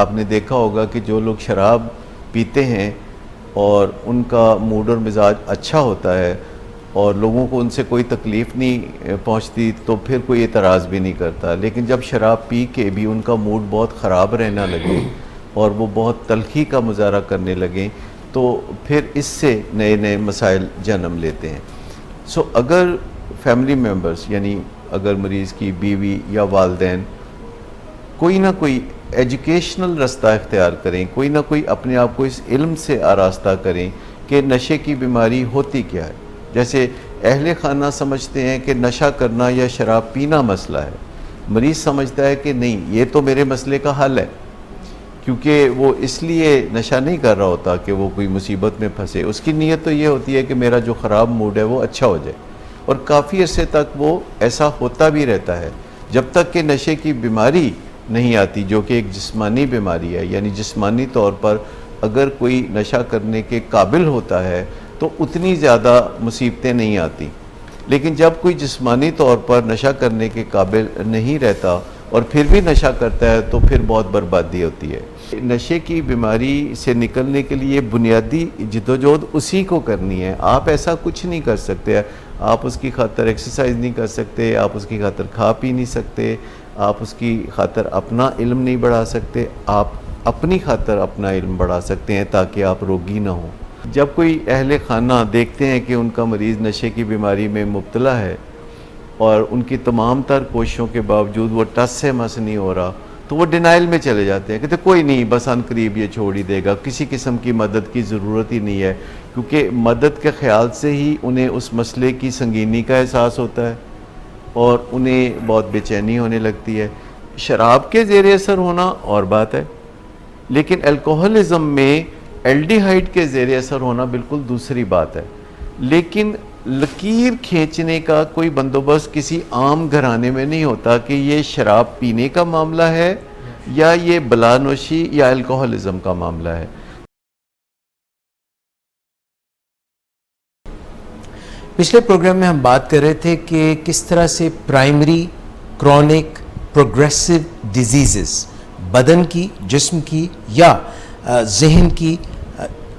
آپ نے دیکھا ہوگا کہ جو لوگ شراب پیتے ہیں اور ان کا موڈ اور مزاج اچھا ہوتا ہے اور لوگوں کو ان سے کوئی تکلیف نہیں پہنچتی تو پھر کوئی اعتراض بھی نہیں کرتا، لیکن جب شراب پی کے بھی ان کا موڈ بہت خراب رہنا لگے اور وہ بہت تلخی کا مظاہرہ کرنے لگیں تو پھر اس سے نئے نئے مسائل جنم لیتے ہیں۔ اگر فیملی ممبرز یعنی اگر مریض کی بیوی یا والدین کوئی نہ کوئی ایجوکیشنل رستہ اختیار کریں، کوئی نہ کوئی اپنے آپ کو اس علم سے آراستہ کریں کہ نشے کی بیماری ہوتی کیا ہے۔ جیسے اہل خانہ سمجھتے ہیں کہ نشہ کرنا یا شراب پینا مسئلہ ہے، مریض سمجھتا ہے کہ نہیں یہ تو میرے مسئلے کا حل ہے، کیونکہ وہ اس لیے نشہ نہیں کر رہا ہوتا کہ وہ کوئی مصیبت میں پھنسے، اس کی نیت تو یہ ہوتی ہے کہ میرا جو خراب موڈ ہے وہ اچھا ہو جائے، اور کافی عرصے تک وہ ایسا ہوتا بھی رہتا ہے جب تک کہ نشے کی بیماری نہیں آتی، جو کہ ایک جسمانی بیماری ہے۔ یعنی جسمانی طور پر اگر کوئی نشہ کرنے کے قابل ہوتا ہے تو اتنی زیادہ مصیبتیں نہیں آتی، لیکن جب کوئی جسمانی طور پر نشہ کرنے کے قابل نہیں رہتا اور پھر بھی نشہ کرتا ہے تو پھر بہت بربادی ہوتی ہے۔ نشے کی بیماری سے نکلنے کے لیے بنیادی جدوجہد اسی کو کرنی ہے۔ آپ ایسا کچھ نہیں کر سکتے، آپ اس کی خاطر ایکسرسائز نہیں کر سکتے، آپ اس کی خاطر کھا پی نہیں سکتے، آپ اس کی خاطر اپنا علم نہیں بڑھا سکتے، آپ اپنی خاطر اپنا علم بڑھا سکتے ہیں تاکہ آپ روگی نہ ہوں۔ جب کوئی اہل خانہ دیکھتے ہیں کہ ان کا مریض نشے کی بیماری میں مبتلا ہے اور ان کی تمام تر کوششوں کے باوجود وہ ٹس سے مس نہیں ہو رہا تو وہ ڈینائل میں چلے جاتے ہیں، کہتے کوئی نہیں بس ان قریب یہ چھوڑ ہی دے گا، کسی قسم کی مدد کی ضرورت ہی نہیں ہے، کیونکہ مدد کے خیال سے ہی انہیں اس مسئلے کی سنگینی کا احساس ہوتا ہے اور انہیں بہت بے چینی ہونے لگتی ہے۔ شراب کے زیر اثر ہونا اور بات ہے، لیکن الکوہلزم میں الڈیہائیڈ کے زیر اثر ہونا بالکل دوسری بات ہے۔ لیکن لکیر کھینچنے کا کوئی بندوبست کسی عام گھرانے میں نہیں ہوتا کہ یہ شراب پینے کا معاملہ ہے یا یہ بلا نوشی یا الکوہلزم کا معاملہ ہے۔ پچھلے پروگرام میں ہم بات کر رہے تھے کہ کس طرح سے پرائمری کرونک پروگریسو ڈیزیزز بدن کی، جسم کی یا ذہن کی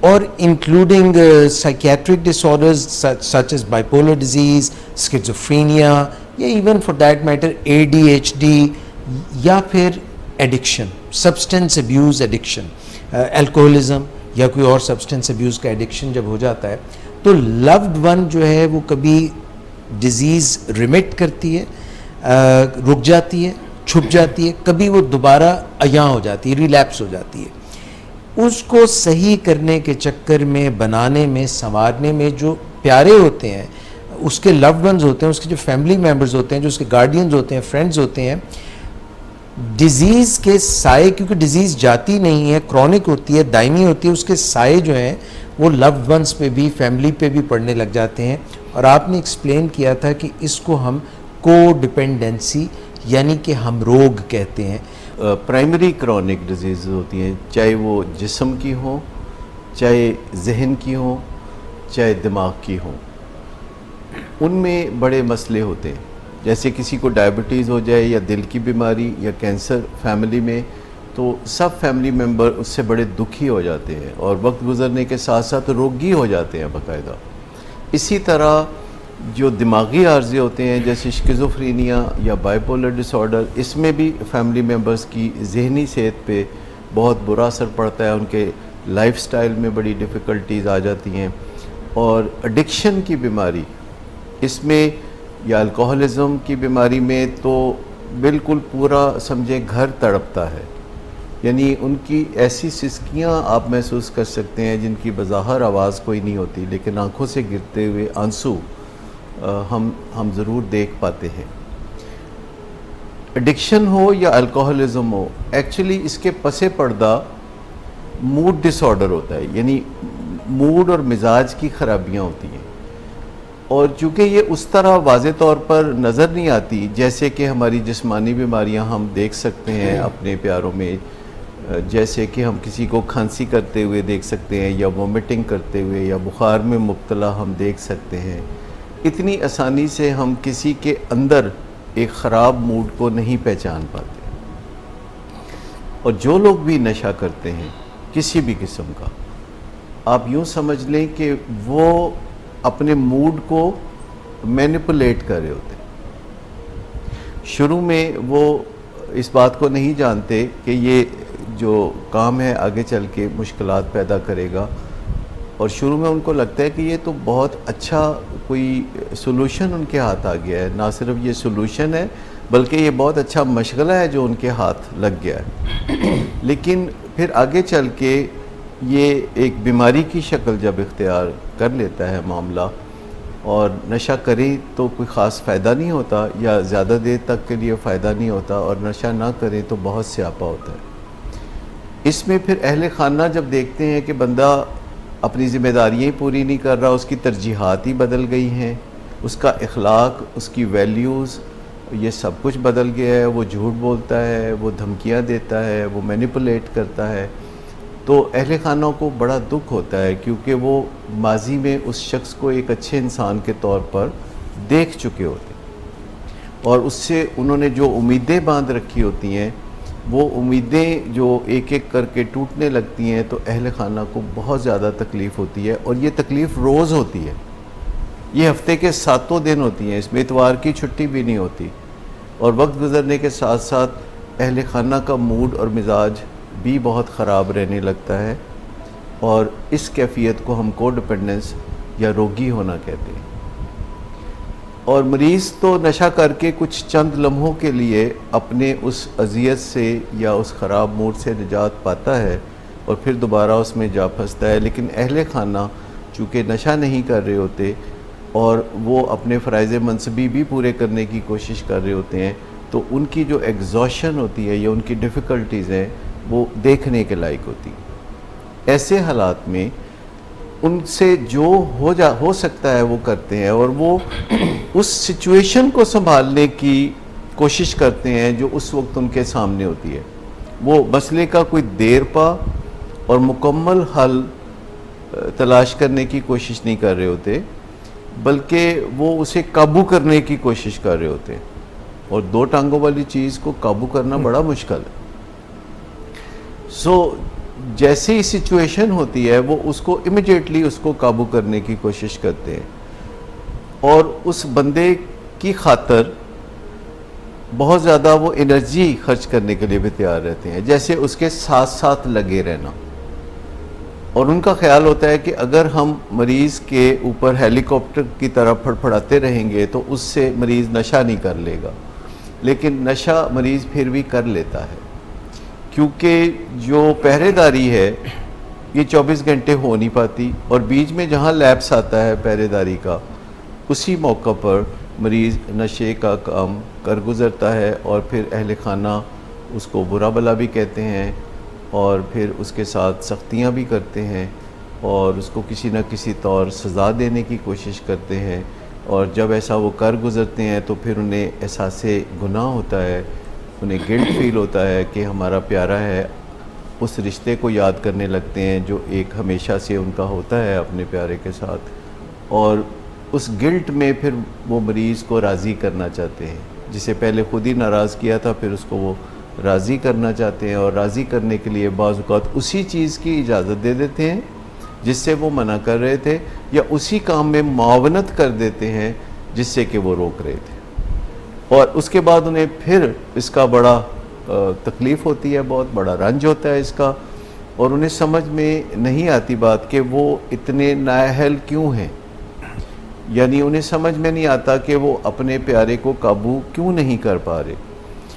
اور including psychiatric disorders such as bipolar disease, schizophrenia یا even for that matter ADHD یا پھر addiction, substance abuse addiction, alcoholism یا کوئی اور سبسٹنس ابیوز کا ایڈکشن جب ہو جاتا ہے تو لوڈ ون جو ہے وہ کبھی ڈیزیز ریمٹ کرتی ہے، رک جاتی ہے، چھپ جاتی ہے، کبھی وہ دوبارہ عیاں ہو جاتی ہے، ریلیپس ہو جاتی ہے۔ اس کو صحیح کرنے کے چکر میں، بنانے میں، سنوارنے میں جو پیارے ہوتے ہیں، اس کے لوڈ ونز ہوتے ہیں، اس کے جو فیملی ممبرز ہوتے ہیں، جو اس کے گارڈینز ہوتے ہیں، فرینڈز ہوتے ہیں، ڈیزیز کے سائے، کیونکہ ڈیزیز جاتی نہیں ہے، کرونک ہوتی ہے، دائمی ہوتی ہے، اس کے سائے جو ہیں وہ لوڈ ونز پہ بھی، فیملی پہ بھی پڑنے لگ جاتے ہیں۔ اور آپ نے ایکسپلین کیا تھا کہ اس کو ہم کو ڈپینڈنسی یعنی کہ ہم روگ کہتے ہیں۔ پرائمری کرونک ڈیزیز ہوتی ہیں، چاہے وہ جسم کی ہوں، چاہے ذہن کی ہوں، چاہے دماغ کی ہوں، ان میں بڑے مسئلے ہوتے ہیں۔ جیسے کسی کو ڈائبٹیز ہو جائے یا دل کی بیماری یا کینسر فیملی میں، تو سب فیملی ممبر اس سے بڑے دکھی ہو جاتے ہیں اور وقت گزرنے کے ساتھ ساتھ روگی ہو جاتے ہیں باقاعدہ۔ اسی طرح جو دماغی عارضے ہوتے ہیں جیسے اسکیزوفرینیا یا بائیپولر ڈس آرڈر، اس میں بھی فیملی ممبرز کی ذہنی صحت پہ بہت برا اثر پڑتا ہے، ان کے لائف سٹائل میں بڑی ڈیفیکلٹیز آ جاتی ہیں۔ اور ایڈکشن کی بیماری، اس میں یا الکوہلزم کی بیماری میں تو بالکل پورا سمجھیں گھر تڑپتا ہے، یعنی ان کی ایسی سسکیاں آپ محسوس کر سکتے ہیں جن کی بظاہر آواز کوئی نہیں ہوتی، لیکن آنکھوں سے گرتے ہوئے آنسو ہم ضرور دیکھ پاتے ہیں۔ ایڈکشن ہو یا الکوہلزم ہو، ایکچولی اس کے پس پردہ موڈ ڈس آرڈر ہوتا ہے، یعنی موڈ اور مزاج کی خرابیاں ہوتی ہیں، اور چونکہ یہ اس طرح واضح طور پر نظر نہیں آتی جیسے کہ ہماری جسمانی بیماریاں ہم دیکھ سکتے ہیں اپنے پیاروں میں، جیسے کہ ہم کسی کو کھانسی کرتے ہوئے دیکھ سکتے ہیں یا وومٹنگ کرتے ہوئے یا بخار میں مبتلا ہم دیکھ سکتے ہیں، اتنی آسانی سے ہم کسی کے اندر ایک خراب موڈ کو نہیں پہچان پاتے۔ اور جو لوگ بھی نشہ کرتے ہیں کسی بھی قسم کا، آپ یوں سمجھ لیں کہ وہ اپنے موڈ کو مینیپولیٹ کر رہے ہوتے ہیں۔ شروع میں وہ اس بات کو نہیں جانتے کہ یہ جو کام ہے آگے چل کے مشکلات پیدا کرے گا، اور شروع میں ان کو لگتا ہے کہ یہ تو بہت اچھا کوئی سولوشن ان کے ہاتھ آ گیا ہے، نہ صرف یہ سولوشن ہے بلکہ یہ بہت اچھا مشغلہ ہے جو ان کے ہاتھ لگ گیا ہے۔ لیکن پھر آگے چل کے یہ ایک بیماری کی شکل جب اختیار کر لیتا ہے معاملہ، اور نشہ کریں تو کوئی خاص فائدہ نہیں ہوتا یا زیادہ دیر تک کے لیے فائدہ نہیں ہوتا، اور نشہ نہ کریں تو بہت سیاپا ہوتا ہے۔ اس میں پھر اہل خانہ جب دیکھتے ہیں کہ بندہ اپنی ذمہ داریاں پوری نہیں کر رہا، اس کی ترجیحات ہی بدل گئی ہیں، اس کا اخلاق، اس کی ویلیوز، یہ سب کچھ بدل گیا ہے، وہ جھوٹ بولتا ہے، وہ دھمکیاں دیتا ہے، وہ مینیپولیٹ کرتا ہے، تو اہل خانہ کو بڑا دکھ ہوتا ہے، کیونکہ وہ ماضی میں اس شخص کو ایک اچھے انسان کے طور پر دیکھ چکے ہوتے ہیں، اور اس سے انہوں نے جو امیدیں باندھ رکھی ہوتی ہیں، وہ امیدیں جو ایک ایک کر کے ٹوٹنے لگتی ہیں، تو اہل خانہ کو بہت زیادہ تکلیف ہوتی ہے، اور یہ تکلیف روز ہوتی ہے، یہ ہفتے کے 7 دن ہوتی ہیں، اس میں اتوار کی چھٹی بھی نہیں ہوتی، اور وقت گزرنے کے ساتھ ساتھ اہل خانہ کا موڈ اور مزاج بھی بہت خراب رہنے لگتا ہے، اور اس کیفیت کو ہم کو ڈپینڈنس یا روگی ہونا کہتے ہیں۔ اور مریض تو نشہ کر کے کچھ چند لمحوں کے لیے اپنے اس اذیت سے یا اس خراب موڈ سے نجات پاتا ہے اور پھر دوبارہ اس میں جا پھنستا ہے، لیکن اہل خانہ چونکہ نشہ نہیں کر رہے ہوتے اور وہ اپنے فرائض منصبی بھی پورے کرنے کی کوشش کر رہے ہوتے ہیں، تو ان کی جو ایگزاشن ہوتی ہے یا ان کی ڈیفیکلٹیز ہیں وہ دیکھنے کے لائق ہوتی ہیں۔ ایسے حالات میں ان سے جو ہو سکتا ہے وہ کرتے ہیں، اور وہ اس سچویشن کو سنبھالنے کی کوشش کرتے ہیں جو اس وقت ان کے سامنے ہوتی ہے۔ وہ مسئلے کا کوئی دیر پا اور مکمل حل تلاش کرنے کی کوشش نہیں کر رہے ہوتے، بلکہ وہ اسے قابو کرنے کی کوشش کر رہے ہوتے ہیں، اور 2 ٹانگوں والی چیز کو قابو کرنا بڑا مشکل ہے۔ جیسے ہی سچویشن ہوتی ہے وہ اس کو امیڈیٹلی اس کو قابو کرنے کی کوشش کرتے ہیں، اور اس بندے کی خاطر بہت زیادہ وہ انرجی خرچ کرنے کے لیے بھی تیار رہتے ہیں، جیسے اس کے ساتھ ساتھ لگے رہنا، اور ان کا خیال ہوتا ہے کہ اگر ہم مریض کے اوپر ہیلی کاپٹر کی طرح پھڑپھڑاتے رہیں گے تو اس سے مریض نشہ نہیں کر لے گا، لیکن نشہ مریض پھر بھی کر لیتا ہے، کیونکہ جو پہرے داری ہے یہ 24 گھنٹے ہو نہیں پاتی، اور بیچ میں جہاں لیپس آتا ہے پہرے داری کا، اسی موقع پر مریض نشے کا کام کر گزرتا ہے، اور پھر اہل خانہ اس کو برا بلا بھی کہتے ہیں، اور پھر اس کے ساتھ سختیاں بھی کرتے ہیں، اور اس کو کسی نہ کسی طور سزا دینے کی کوشش کرتے ہیں، اور جب ایسا وہ کر گزرتے ہیں تو پھر انہیں احساس گناہ ہوتا ہے، انہیں گلٹ فیل ہوتا ہے کہ ہمارا پیارا ہے، اس رشتے کو یاد کرنے لگتے ہیں جو ایک ہمیشہ سے ان کا ہوتا ہے اپنے پیارے کے ساتھ، اور اس گلٹ میں پھر وہ مریض کو راضی کرنا چاہتے ہیں، جسے پہلے خود ہی ناراض کیا تھا پھر اس کو وہ راضی کرنا چاہتے ہیں، اور راضی کرنے کے لیے بعض اوقات اسی چیز کی اجازت دے دیتے ہیں جس سے وہ منع کر رہے تھے، یا اسی کام میں معاونت کر دیتے ہیں جس سے کہ وہ روک رہے تھے، اور اس کے بعد انہیں پھر اس کا بڑا تکلیف ہوتی ہے، بہت بڑا رنج ہوتا ہے اس کا، اور انہیں سمجھ میں نہیں آتی بات کہ وہ اتنے نااہل کیوں ہیں، یعنی انہیں سمجھ میں نہیں آتا کہ وہ اپنے پیارے کو قابو کیوں نہیں کر پا رہے،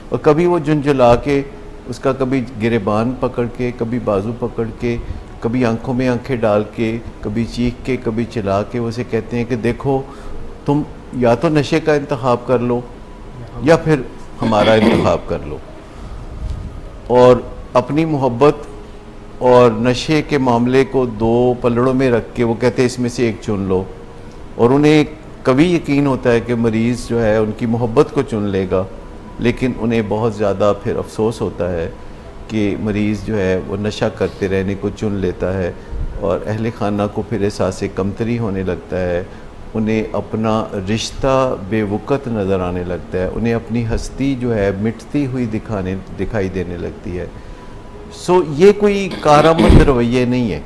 اور کبھی وہ جھنجھلا کے اس کا کبھی گریبان پکڑ کے، کبھی بازو پکڑ کے، کبھی آنکھوں میں آنکھیں ڈال کے، کبھی چیخ کے، کبھی چلا کے اسے کہتے ہیں کہ دیکھو تم یا تو نشے کا انتخاب کر لو یا پھر ہمارا انتخاب کر لو، اور اپنی محبت اور نشے کے معاملے کو 2 پلڑوں میں رکھ کے وہ کہتے ہیں اس میں سے ایک چن لو، اور انہیں کبھی یقین ہوتا ہے کہ مریض جو ہے ان کی محبت کو چن لے گا، لیکن انہیں بہت زیادہ پھر افسوس ہوتا ہے کہ مریض جو ہے وہ نشہ کرتے رہنے کو چن لیتا ہے، اور اہل خانہ کو پھر احساس کمتری ہونے لگتا ہے، انہیں اپنا رشتہ بے وقت نظر آنے لگتا ہے، انہیں اپنی ہستی جو ہے مٹتی ہوئی دکھائی دینے لگتی ہے، سو یہ کوئی کارآمد رویے نہیں ہے.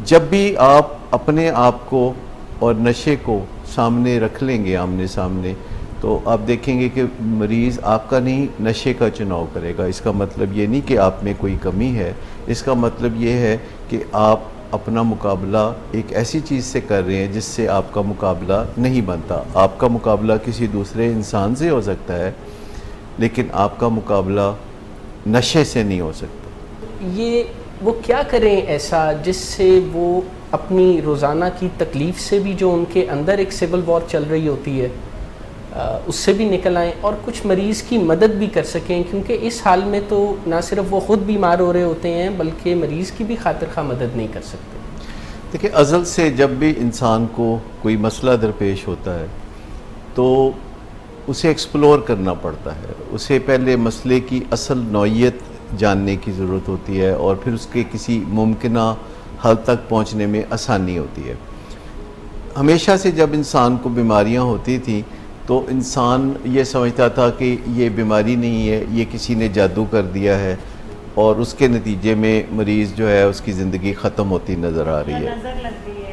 جب بھی آپ اپنے آپ کو اور نشے کو سامنے رکھ لیں گے آمنے سامنے, تو آپ دیکھیں گے کہ مریض آپ کا نہیں نشے کا چناؤ کرے گا. اس کا مطلب یہ نہیں کہ آپ میں کوئی کمی ہے, اس کا مطلب یہ ہے کہ آپ اپنا مقابلہ ایک ایسی چیز سے کر رہے ہیں جس سے آپ کا مقابلہ نہیں بنتا. آپ کا مقابلہ کسی دوسرے انسان سے ہو سکتا ہے, لیکن آپ کا مقابلہ نشے سے نہیں ہو سکتا. یہ وہ کیا کریں ایسا جس سے وہ اپنی روزانہ کی تکلیف سے بھی, جو ان کے اندر ایک سول وار چل رہی ہوتی ہے, اس سے بھی نکل آئیں اور کچھ مریض کی مدد بھی کر سکیں, کیونکہ اس حال میں تو نہ صرف وہ خود بیمار ہو رہے ہوتے ہیں بلکہ مریض کی بھی خاطر خواہ مدد نہیں کر سکتے. دیکھیں, ازل سے جب بھی انسان کو کوئی مسئلہ درپیش ہوتا ہے تو اسے ایکسپلور کرنا پڑتا ہے. اسے پہلے مسئلے کی اصل نوعیت جاننے کی ضرورت ہوتی ہے اور پھر اس کے کسی ممکنہ حل تک پہنچنے میں آسانی ہوتی ہے. ہمیشہ سے جب انسان کو بیماریاں ہوتی تھیں تو انسان یہ سمجھتا تھا کہ یہ بیماری نہیں ہے, یہ کسی نے جادو کر دیا ہے, اور اس کے نتیجے میں مریض جو ہے اس کی زندگی ختم ہوتی نظر آ رہی ہے,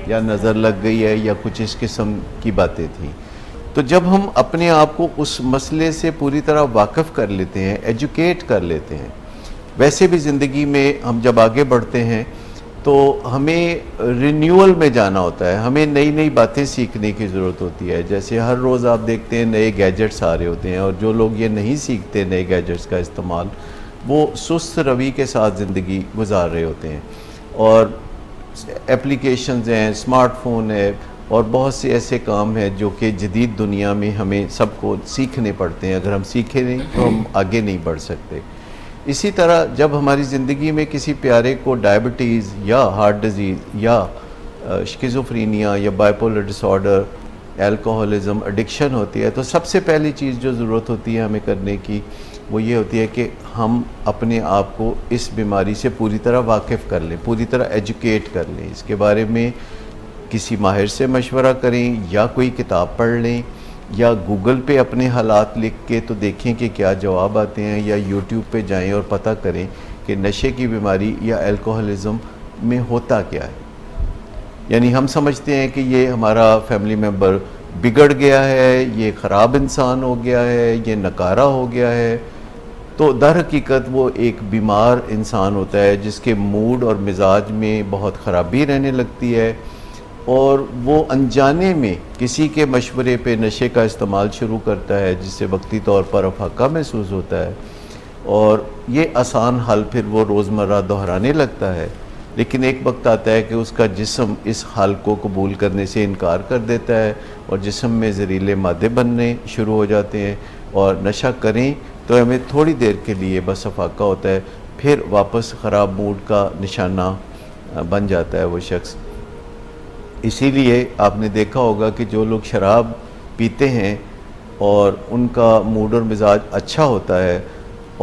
یا نظر لگ گئی ہے, یا کچھ اس قسم کی باتیں تھیں. تو جب ہم اپنے آپ کو اس مسئلے سے پوری طرح واقف کر لیتے ہیں, ایجوکیٹ کر لیتے ہیں, ویسے بھی زندگی میں ہم جب آگے بڑھتے ہیں تو ہمیں رینیول میں جانا ہوتا ہے, ہمیں نئی نئی باتیں سیکھنے کی ضرورت ہوتی ہے. جیسے ہر روز آپ دیکھتے ہیں نئے گیجٹس آ رہے ہوتے ہیں, اور جو لوگ یہ نہیں سیکھتے نئے گیجٹس کا استعمال, وہ سست روی کے ساتھ زندگی گزار رہے ہوتے ہیں. اور اپلیکیشنز ہیں, اسمارٹ فون ہے, اور بہت سے ایسے کام ہیں جو کہ جدید دنیا میں ہمیں سب کو سیکھنے پڑتے ہیں. اگر ہم سیکھیں نہیں تو ہم آگے نہیں بڑھ سکتے. اسی طرح جب ہماری زندگی میں کسی پیارے کو ڈائبٹیز یا ہارٹ ڈیزیز یا شکیزوفرینیا یا بائیپولر ڈس آرڈر, الکوہولزم, ایڈکشن ہوتی ہے, تو سب سے پہلی چیز جو ضرورت ہوتی ہے ہمیں کرنے کی وہ یہ ہوتی ہے کہ ہم اپنے آپ کو اس بیماری سے پوری طرح واقف کر لیں, پوری طرح ایجوکیٹ کر لیں. اس کے بارے میں کسی ماہر سے مشورہ کریں, یا کوئی کتاب پڑھ لیں, یا گوگل پہ اپنے حالات لکھ کے تو دیکھیں کہ کیا جواب آتے ہیں, یا یوٹیوب پہ جائیں اور پتہ کریں کہ نشے کی بیماری یا الکوہولزم میں ہوتا کیا ہے. یعنی ہم سمجھتے ہیں کہ یہ ہمارا فیملی ممبر بگڑ گیا ہے, یہ خراب انسان ہو گیا ہے, یہ نکارہ ہو گیا ہے, تو در حقیقت وہ ایک بیمار انسان ہوتا ہے جس کے موڈ اور مزاج میں بہت خرابی رہنے لگتی ہے, اور وہ انجانے میں کسی کے مشورے پہ نشے کا استعمال شروع کرتا ہے, جس سے وقتی طور پر افاقہ محسوس ہوتا ہے, اور یہ آسان حل پھر وہ روزمرہ دہرانے لگتا ہے. لیکن ایک وقت آتا ہے کہ اس کا جسم اس حل کو قبول کرنے سے انکار کر دیتا ہے, اور جسم میں زہریلے مادے بننے شروع ہو جاتے ہیں, اور نشہ کریں تو ہمیں تھوڑی دیر کے لیے بس افاقہ ہوتا ہے, پھر واپس خراب موڈ کا نشانہ بن جاتا ہے وہ شخص. اسی لیے آپ نے دیکھا ہوگا کہ جو لوگ شراب پیتے ہیں اور ان کا موڈ اور مزاج اچھا ہوتا ہے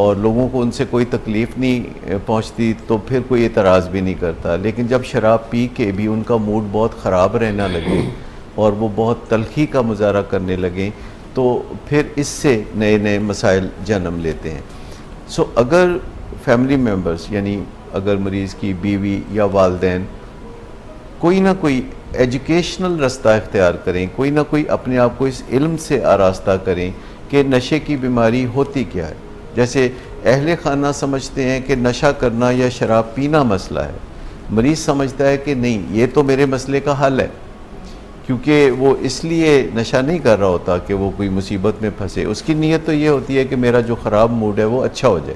اور لوگوں کو ان سے کوئی تکلیف نہیں پہنچتی, تو پھر کوئی اعتراض بھی نہیں کرتا. لیکن جب شراب پی کے بھی ان کا موڈ بہت خراب رہنا لگے اور وہ بہت تلخی کا مظاہرہ کرنے لگیں, تو پھر اس سے نئے نئے مسائل جنم لیتے ہیں. سو اگر فیملی ممبرز, یعنی اگر مریض کی بیوی یا والدین کوئی نہ کوئی ایجوکیشنل رستہ اختیار کریں, کوئی نہ کوئی اپنے آپ کو اس علم سے آراستہ کریں کہ نشے کی بیماری ہوتی کیا ہے. جیسے اہل خانہ سمجھتے ہیں کہ نشہ کرنا یا شراب پینا مسئلہ ہے, مریض سمجھتا ہے کہ نہیں, یہ تو میرے مسئلے کا حل ہے, کیونکہ وہ اس لیے نشہ نہیں کر رہا ہوتا کہ وہ کوئی مصیبت میں پھنسے. اس کی نیت تو یہ ہوتی ہے کہ میرا جو خراب موڈ ہے وہ اچھا ہو جائے,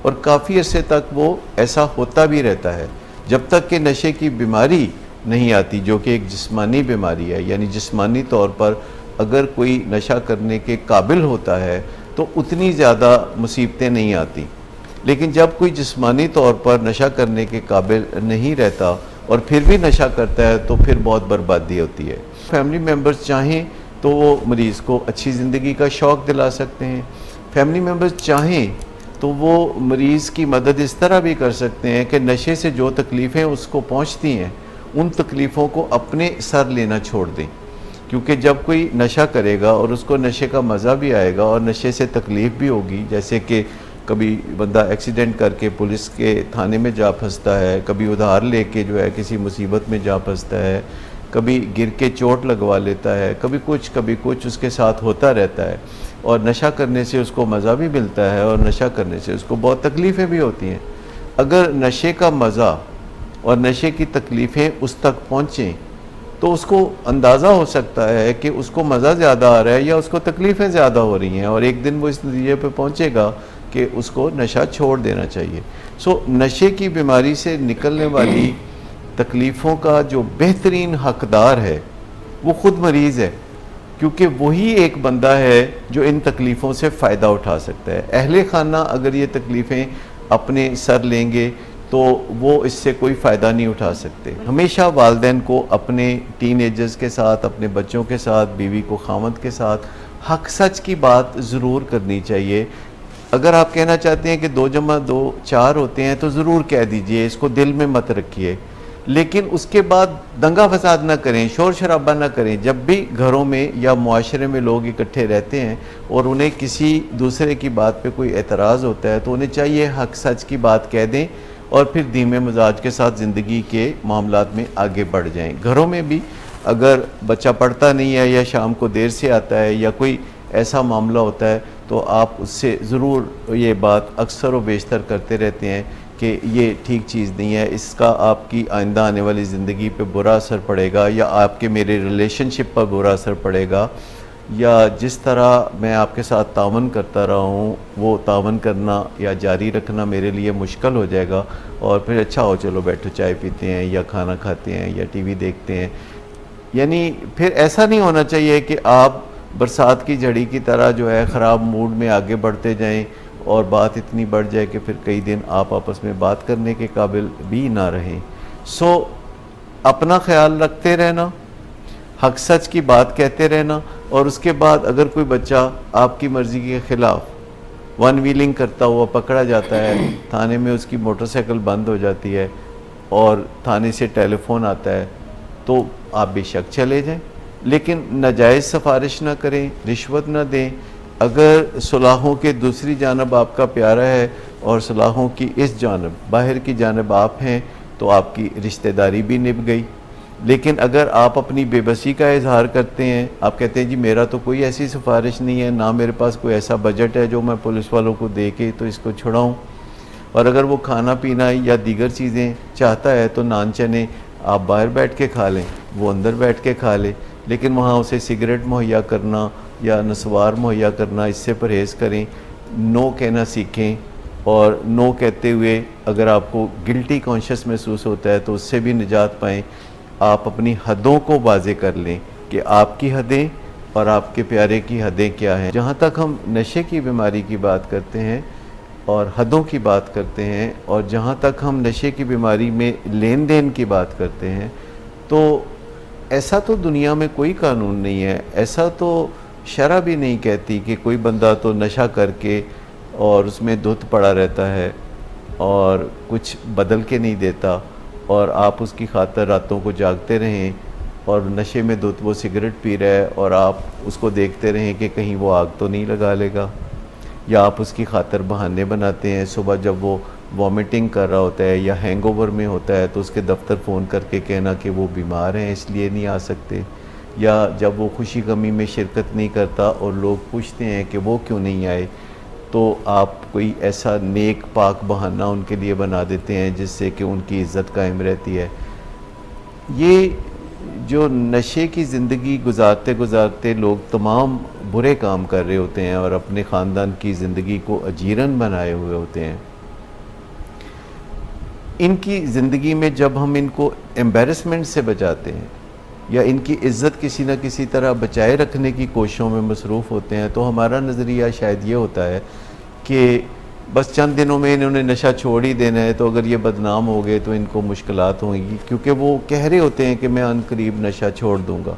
اور کافی عرصے تک وہ ایسا ہوتا بھی رہتا ہے جب تک کہ نشے کی بیماری نہیں آتی, جو کہ ایک جسمانی بیماری ہے. یعنی جسمانی طور پر اگر کوئی نشہ کرنے کے قابل ہوتا ہے تو اتنی زیادہ مصیبتیں نہیں آتی, لیکن جب کوئی جسمانی طور پر نشہ کرنے کے قابل نہیں رہتا اور پھر بھی نشہ کرتا ہے تو پھر بہت بربادی ہوتی ہے. فیملی ممبرز چاہیں تو وہ مریض کو اچھی زندگی کا شوق دلا سکتے ہیں. فیملی ممبرز چاہیں تو وہ مریض کی مدد اس طرح بھی کر سکتے ہیں کہ نشے سے جو تکلیفیں اس کو پہنچتی ہیں ان تکلیفوں کو اپنے سر لینا چھوڑ دیں. کیونکہ جب کوئی نشہ کرے گا اور اس کو نشے کا مزہ بھی آئے گا اور نشے سے تکلیف بھی ہوگی, جیسے کہ کبھی بندہ ایکسیڈنٹ کر کے پولیس کے تھانے میں جا پھنستا ہے، کبھی ادھار لے کے جو ہے کسی مصیبت میں جا پھنستا ہے، کبھی گر کے چوٹ لگوا لیتا ہے، کبھی کچھ اس کے ساتھ ہوتا رہتا ہے، اور نشہ کرنے سے اس کو مزہ بھی ملتا ہے اور نشہ کرنے سے اس کو بہت تکلیفیں بھی ہوتی ہیں۔ اگر نشے کا مزہ اور نشے کی تکلیفیں اس تک پہنچیں تو اس کو اندازہ ہو سکتا ہے کہ اس کو مزہ زیادہ آ رہا ہے یا اس کو تکلیفیں زیادہ ہو رہی ہیں، اور ایک دن وہ اس نتیجے پہ پہنچے گا کہ اس کو نشہ چھوڑ دینا چاہیے۔ نشے کی بیماری سے نکلنے والی تکلیفوں کا جو بہترین حقدار ہے وہ خود مریض ہے، کیونکہ وہی ایک بندہ ہے جو ان تکلیفوں سے فائدہ اٹھا سکتا ہے۔ اہل خانہ اگر یہ تکلیفیں اپنے سر لیں گے تو وہ اس سے کوئی فائدہ نہیں اٹھا سکتے۔ ہمیشہ والدین کو اپنے ٹین ایجرز کے ساتھ، اپنے بچوں کے ساتھ، بیوی کو خاوند کے ساتھ حق سچ کی بات ضرور کرنی چاہیے۔ اگر آپ کہنا چاہتے ہیں کہ 2 + 2 4 ہوتے ہیں تو ضرور کہہ دیجئے، اس کو دل میں مت رکھیے، لیکن اس کے بعد دنگا فساد نہ کریں، شور شرابہ نہ کریں۔ جب بھی گھروں میں یا معاشرے میں لوگ اکٹھے رہتے ہیں اور انہیں کسی دوسرے کی بات پہ کوئی اعتراض ہوتا ہے تو انہیں چاہیے حق سچ کی بات کہہ دیں اور پھر دھیمے مزاج کے ساتھ زندگی کے معاملات میں آگے بڑھ جائیں۔ گھروں میں بھی اگر بچہ پڑھتا نہیں ہے یا شام کو دیر سے آتا ہے یا کوئی ایسا معاملہ ہوتا ہے تو آپ اس سے ضرور یہ بات اکثر و بیشتر کرتے رہتے ہیں کہ یہ ٹھیک چیز نہیں ہے، اس کا آپ کی آئندہ آنے والی زندگی پہ برا اثر پڑے گا، یا آپ کے میرے ریلیشن شپ پر برا اثر پڑے گا، یا جس طرح میں آپ کے ساتھ تعاون کرتا رہا ہوں وہ تعاون کرنا یا جاری رکھنا میرے لیے مشکل ہو جائے گا، اور پھر اچھا ہو چلو بیٹھو چائے پیتے ہیں یا کھانا کھاتے ہیں یا ٹی وی دیکھتے ہیں۔ یعنی پھر ایسا نہیں ہونا چاہیے کہ آپ برسات کی جھڑی کی طرح جو ہے خراب موڈ میں آگے بڑھتے جائیں اور بات اتنی بڑھ جائے کہ پھر کئی دن آپ آپس میں بات کرنے کے قابل بھی نہ رہیں۔ اپنا خیال رکھتے رہنا، حق سچ کی بات کہتے رہنا، اور اس کے بعد اگر کوئی بچہ آپ کی مرضی کے خلاف ون ویلنگ کرتا ہوا پکڑا جاتا ہے، تھانے میں اس کی موٹر سائیکل بند ہو جاتی ہے اور تھانے سے ٹیلی فون آتا ہے تو آپ بے شک چلے جائیں، لیکن ناجائز سفارش نہ کریں، رشوت نہ دیں۔ اگر صلاحوں کے دوسری جانب آپ کا پیارا ہے اور صلاحوں کی اس جانب باہر کی جانب آپ ہیں تو آپ کی رشتہ داری بھی نبھ گئی۔ لیکن اگر آپ اپنی بے بسی کا اظہار کرتے ہیں، آپ کہتے ہیں جی میرا تو کوئی ایسی سفارش نہیں ہے، نہ میرے پاس کوئی ایسا بجٹ ہے جو میں پولیس والوں کو دے کے تو اس کو چھڑاؤں، اور اگر وہ کھانا پینا یا دیگر چیزیں چاہتا ہے تو نان چنے آپ باہر بیٹھ کے کھا لیں، وہ اندر بیٹھ کے کھا لیں، لیکن وہاں اسے سگریٹ مہیا کرنا یا نسوار مہیا کرنا اس سے پرہیز کریں۔ نو کہنا سیکھیں، اور نو کہتے ہوئے اگر آپ کو گلٹی کانشیس محسوس ہوتا ہے تو اس سے بھی نجات پائیں۔ آپ اپنی حدوں کو واضح کر لیں کہ آپ کی حدیں اور آپ کے پیارے کی حدیں کیا ہیں۔ جہاں تک ہم نشے کی بیماری کی بات کرتے ہیں اور حدوں کی بات کرتے ہیں، اور جہاں تک ہم نشے کی بیماری میں لین دین کی بات کرتے ہیں، تو ایسا تو دنیا میں کوئی قانون نہیں ہے، ایسا تو شرع بھی نہیں کہتی کہ کوئی بندہ تو نشہ کر کے اور اس میں دھت پڑا رہتا ہے اور کچھ بدل کے نہیں دیتا، اور آپ اس کی خاطر راتوں کو جاگتے رہیں اور نشے میں دھت وہ سگریٹ پی رہا ہے اور آپ اس کو دیکھتے رہیں کہ کہیں وہ آگ تو نہیں لگا لے گا، یا آپ اس کی خاطر بہانے بناتے ہیں۔ صبح جب وہ وامٹنگ کر رہا ہوتا ہے یا ہینگ اوور میں ہوتا ہے تو اس کے دفتر فون کر کے کہنا کہ وہ بیمار ہیں اس لیے نہیں آ سکتے، یا جب وہ خوشی غمی میں شرکت نہیں کرتا اور لوگ پوچھتے ہیں کہ وہ کیوں نہیں آئے تو آپ کوئی ایسا نیک پاک بہانہ ان کے لیے بنا دیتے ہیں جس سے کہ ان کی عزت قائم رہتی ہے۔ یہ جو نشے کی زندگی گزارتے گزارتے لوگ تمام برے کام کر رہے ہوتے ہیں اور اپنے خاندان کی زندگی کو اجیرن بنائے ہوئے ہوتے ہیں، ان کی زندگی میں جب ہم ان کو ایمبیرسمنٹ سے بچاتے ہیں یا ان کی عزت کسی نہ کسی طرح بچائے رکھنے کی کوششوں میں مصروف ہوتے ہیں تو ہمارا نظریہ شاید یہ ہوتا ہے کہ بس چند دنوں میں انہوں نے نشہ چھوڑ ہی دینا ہے، تو اگر یہ بدنام ہو گئے تو ان کو مشکلات ہوں گی، کیونکہ وہ کہہ رہے ہوتے ہیں کہ میں عن قریب نشہ چھوڑ دوں گا،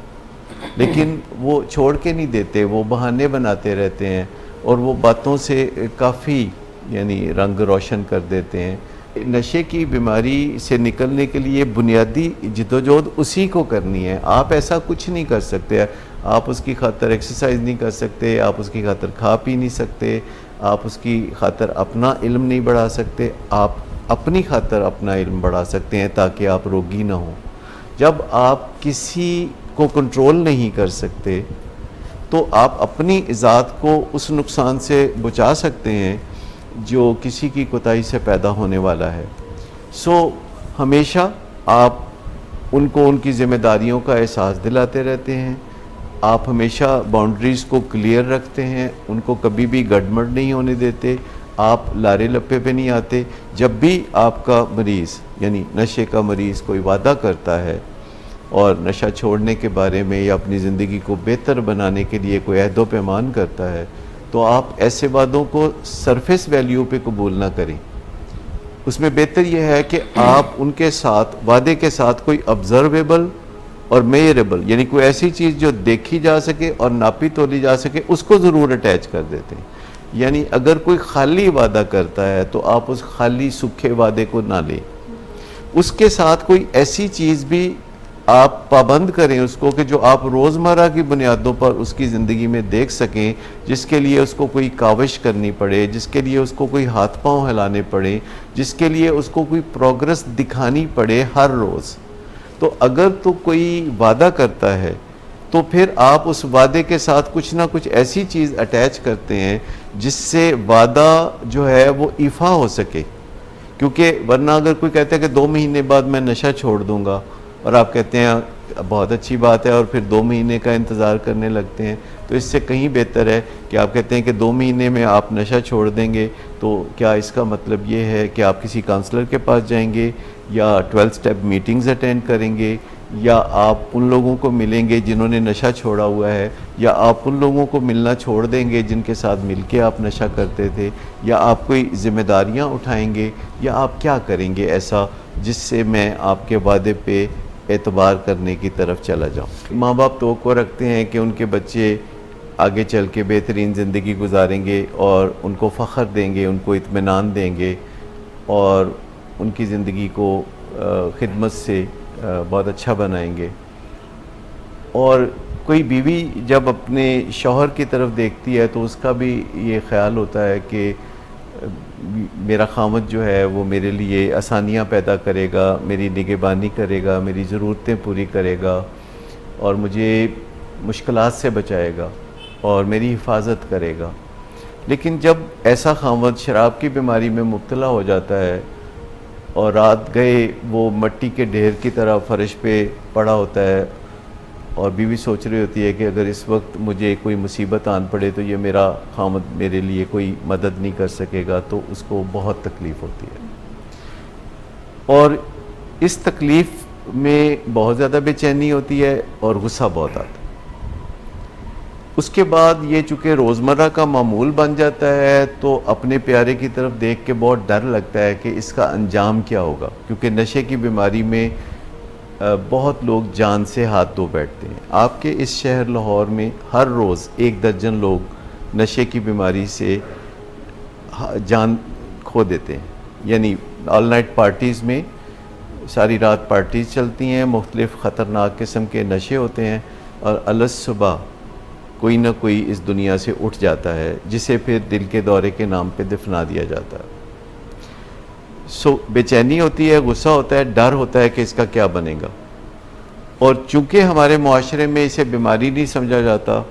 لیکن وہ چھوڑ کے نہیں دیتے، وہ بہانے بناتے رہتے ہیں اور وہ باتوں سے کافی رنگ روشن کر دیتے ہیں۔ نشے کی بیماری سے نکلنے کے لیے بنیادی جدوجہد اسی کو کرنی ہے۔ آپ ایسا کچھ نہیں کر سکتے، آپ اس کی خاطر ایکسرسائز نہیں کر سکتے، آپ اس کی خاطر کھا پی نہیں سکتے، آپ اس کی خاطر اپنا علم نہیں بڑھا سکتے، آپ اپنی خاطر اپنا علم بڑھا سکتے ہیں تاکہ آپ روگی نہ ہوں۔ جب آپ کسی کو کنٹرول نہیں کر سکتے تو آپ اپنی ذات کو اس نقصان سے بچا سکتے ہیں جو کسی کی کوتاہی سے پیدا ہونے والا ہے۔ ہمیشہ آپ ان کو ان کی ذمہ داریوں کا احساس دلاتے رہتے ہیں، آپ ہمیشہ باؤنڈریز کو کلیئر رکھتے ہیں، ان کو کبھی بھی گڑبڑ نہیں ہونے دیتے، آپ لارے لپے پہ نہیں آتے۔ جب بھی آپ کا مریض یعنی نشے کا مریض کوئی وعدہ کرتا ہے اور نشہ چھوڑنے کے بارے میں یا اپنی زندگی کو بہتر بنانے کے لیے کوئی عہد و پیمان کرتا ہے تو آپ ایسے وعدوں کو سرفیس ویلیو پہ قبول نہ کریں۔ اس میں بہتر یہ ہے کہ آپ ان کے ساتھ وعدے کے ساتھ کوئی آبزرویبل اور میئریبل یعنی کوئی ایسی چیز جو دیکھی جا سکے اور ناپی تولی جا سکے اس کو ضرور اٹیچ کر دیتے ہیں۔ یعنی اگر کوئی خالی وعدہ کرتا ہے تو آپ اس خالی سکھے وعدے کو نہ لیں، اس کے ساتھ کوئی ایسی چیز بھی آپ پابند کریں اس کو کہ جو آپ روزمرہ کی بنیادوں پر اس کی زندگی میں دیکھ سکیں، جس کے لیے اس کو کوئی کاوش کرنی پڑے، جس کے لیے اس کو کوئی ہاتھ پاؤں ہلانے پڑے، جس کے لیے اس کو کوئی پروگرس دکھانی پڑے ہر روز۔ تو اگر تو کوئی وعدہ کرتا ہے تو پھر آپ اس وعدے کے ساتھ کچھ نہ کچھ ایسی چیز اٹیچ کرتے ہیں جس سے وعدہ جو ہے وہ ایفا ہو سکے، کیونکہ ورنہ اگر کوئی کہتا ہے کہ 2 مہینے بعد میں نشہ چھوڑ دوں گا اور آپ کہتے ہیں بہت اچھی بات ہے اور پھر 2 مہینے کا انتظار کرنے لگتے ہیں، تو اس سے کہیں بہتر ہے کہ آپ کہتے ہیں کہ 2 مہینے میں آپ نشہ چھوڑ دیں گے، تو کیا اس کا مطلب یہ ہے کہ آپ کسی کاؤنسلر کے پاس جائیں گے یا 12 سٹیپ میٹنگز اٹینڈ کریں گے یا آپ ان لوگوں کو ملیں گے جنہوں نے نشہ چھوڑا ہوا ہے یا آپ ان لوگوں کو ملنا چھوڑ دیں گے جن کے ساتھ مل کے آپ نشہ کرتے تھے یا آپ کوئی ذمہ داریاں اٹھائیں گے یا آپ کیا کریں گے ایسا جس سے میں آپ کے وعدے پہ اعتبار کرنے کی طرف چلا جاؤں۔ ماں باپ توقع رکھتے ہیں کہ ان کے بچے آگے چل کے بہترین زندگی گزاریں گے اور ان کو فخر دیں گے، ان کو اطمینان دیں گے اور ان کی زندگی کو خدمت سے بہت اچھا بنائیں گے۔ اور کوئی بیوی جب اپنے شوہر کی طرف دیکھتی ہے تو اس کا بھی یہ خیال ہوتا ہے کہ میرا خامد جو ہے وہ میرے لیے آسانیاں پیدا کرے گا، میری نگہبانی کرے گا، میری ضرورتیں پوری کرے گا اور مجھے مشکلات سے بچائے گا اور میری حفاظت کرے گا۔ لیکن جب ایسا خامد شراب کی بیماری میں مبتلا ہو جاتا ہے اور رات گئے وہ مٹی کے ڈھیر کی طرح فرش پہ پڑا ہوتا ہے اور بیوی سوچ رہی ہوتی ہے کہ اگر اس وقت مجھے کوئی مصیبت آن پڑے تو یہ میرا خامد میرے لیے کوئی مدد نہیں کر سکے گا، تو اس کو بہت تکلیف ہوتی ہے اور اس تکلیف میں بہت زیادہ بے چینی ہوتی ہے اور غصہ بہت آتا ہے۔ اس کے بعد یہ چونکہ روزمرہ کا معمول بن جاتا ہے تو اپنے پیارے کی طرف دیکھ کے بہت ڈر لگتا ہے کہ اس کا انجام کیا ہوگا، کیونکہ نشے کی بیماری میں بہت لوگ جان سے ہاتھ دھو بیٹھتے ہیں۔ آپ کے اس شہر لاہور میں ہر روز 1 درجن لوگ نشے کی بیماری سے جان کھو دیتے ہیں، یعنی آل نائٹ پارٹیز میں ساری رات پارٹیز چلتی ہیں، مختلف خطرناک قسم کے نشے ہوتے ہیں اور الگ صبح کوئی نہ کوئی اس دنیا سے اٹھ جاتا ہے جسے پھر دل کے دورے کے نام پہ دفنا دیا جاتا ہے۔ بے چینی ہوتی ہے، غصہ ہوتا ہے، ڈر ہوتا ہے کہ اس کا کیا بنے گا، اور چونکہ ہمارے معاشرے میں اسے بیماری نہیں سمجھا جاتا،